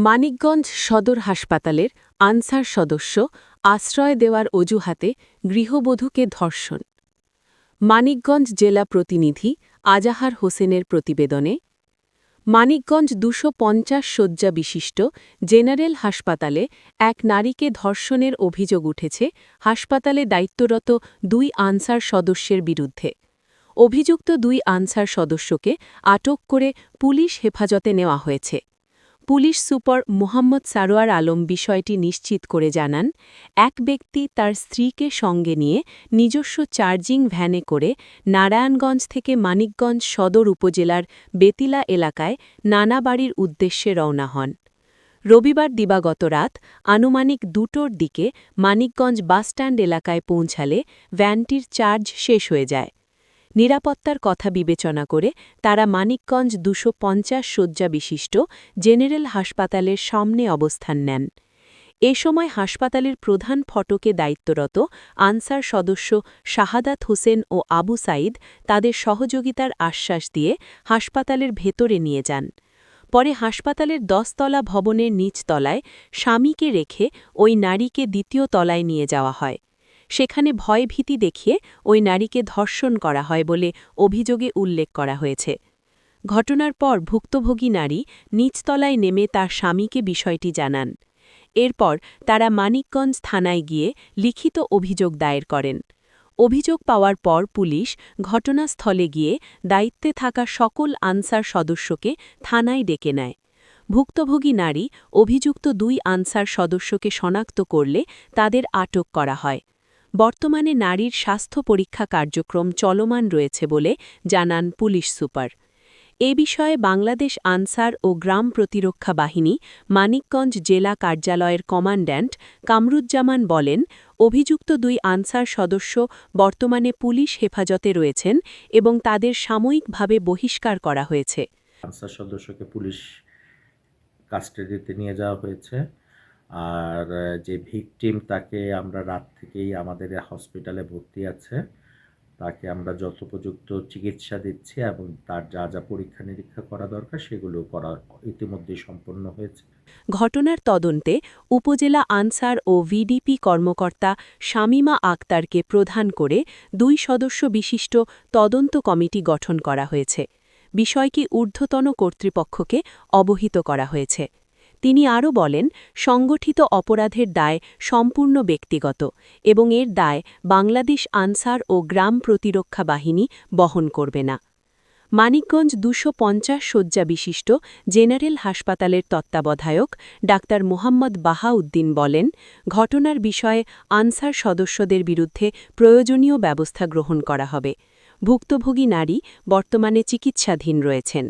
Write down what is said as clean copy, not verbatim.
মানিকগঞ্জ সদর হাসপাতালের আনসার সদস্য আশ্রয় দেওয়ার অজুহাতে গৃহবধূকে ধর্ষণ। মানিকগঞ্জ জেলা প্রতিনিধি আজাহার হোসেনের প্রতিবেদনে মানিকগঞ্জ ২৫০ শয্যা বিশিষ্ট জেনারেল হাসপাতালে এক নারীকে ধর্ষণের অভিযোগ উঠেছে হাসপাতালে দায়িত্বরত ২ আনসার সদস্যের বিরুদ্ধে। অভিযুক্ত ২ আনসার সদস্যকে আটক করে পুলিশ হেফাজতে নেওয়া হয়েছে। পুলিশ সুপার মোহাম্মদ সারোয়ার আলম বিষয়টি নিশ্চিত করে জানান, এক ব্যক্তি তার স্ত্রীকে সঙ্গে নিয়ে নিজস্ব চার্জিং ভ্যানে করে নারায়ণগঞ্জ থেকে মানিকগঞ্জ সদর উপজেলার বেতিলা এলাকায় নানা বাড়ির উদ্দেশ্যে রওনা হন। রবিবার দিবাগত রাত আনুমানিক ২টোর দিকে মানিকগঞ্জ বাসস্ট্যান্ড এলাকায় পৌঁছালে ভ্যানটির চার্জ শেষ হয়ে যায়। নিরাপত্তার কথা বিবেচনা করে তারা মানিকগঞ্জ ২৫০ শয্যা বিশিষ্ট জেনারেল হাসপাতালের সামনে অবস্থান নেন। এ সময় হাসপাতালের প্রধান ফটকে দায়িত্বরত আনসার সদস্য শাহাদাত হোসেন ও আবু সাইদ তাদের সহযোগিতার আশ্বাস দিয়ে হাসপাতালের ভেতরে নিয়ে যান। পরে হাসপাতালের ১০তলা ভবনের নিচতলায় স্বামীকে রেখে ওই নারীকে ২য় তলায় নিয়ে যাওয়া হয়। সেখানে ভয়ভীতি দেখিয়ে ওই নারীকে ধর্ষণ করা হয় বলে অভিযোগে উল্লেখ করা হয়েছে। ঘটনার পর ভুক্তভোগী নারী নিচতলায় নেমে তার স্বামীকে বিষয়টি জানান। এরপর তারা মানিকগঞ্জ থানায় গিয়ে লিখিত অভিযোগ দায়ের করেন। অভিযোগ পাওয়ার পর পুলিশ ঘটনাস্থলে গিয়ে দায়িত্বে থাকা সকল আনসার সদস্যকে থানায় ডেকে নেয়। ভুক্তভোগী নারী অভিযুক্ত ২ আনসার সদস্যকে শনাক্ত করলে তাদের আটক করা হয়। বর্তমানে নারীর স্বাস্থ্য পরীক্ষা কার্যক্রম চলমান রয়েছে বলে জানান পুলিশ সুপার। এ বিষয়ে বাংলাদেশ আনসার ও গ্রাম প্রতিরক্ষা বাহিনী মানিকগঞ্জ জেলা কার্যালয়ের কমান্ড্যান্ট কামরুজ্জামান বলেন, অভিযুক্ত ২ আনসার সদস্য বর্তমানে পুলিশ হেফাজতে রয়েছেন এবং তাদের সাময়িকভাবে বহিষ্কার করা হয়েছে। আনসার সদস্যকে পুলিশ কাস্টাডিতে নিয়ে যাওয়া হয়েছে। আর যে ভিকটিম তাকে আমরা রাত থেকেই আমাদের হসপিটালে ভর্তি আছে। তাকে আমরা যথোপযুক্ত চিকিৎসা দিচ্ছি এবং তার যা যা পরীক্ষা নিরীক্ষা করা দরকার সেগুলো করা ইতিমধ্যেই সম্পন্ন হয়েছে। ঘটনার তদন্তে উপজেলা আনসার ও ভিডিপি কর্মকর্তা শামীমা আক্তারকে প্রধান করে ২ সদস্য বিশিষ্ট তদন্ত কমিটি গঠন করা হয়েছে। বিষয়টি ঊর্ধ্বতন কর্তৃপক্ষকে অবহিত করা হয়েছে। তিনি আরও বলেন, সংগঠিত অপরাধের দায় সম্পূর্ণ ব্যক্তিগত এবং এর দায় বাংলাদেশ আনসার ও গ্রাম প্রতিরক্ষা বাহিনী বহন করবে না। মানিকগঞ্জ ২৫০ শয্যা বিশিষ্ট জেনারেল হাসপাতালের তত্ত্বাবধায়ক ডাক্তার মোহাম্মদ বাহাউদ্দিন বলেন, ঘটনার বিষয়ে আনসার সদস্যদের বিরুদ্ধে প্রয়োজনীয় ব্যবস্থা গ্রহণ করা হবে। ভুক্তভোগী নারী বর্তমানে চিকিৎসাধীন রয়েছেন।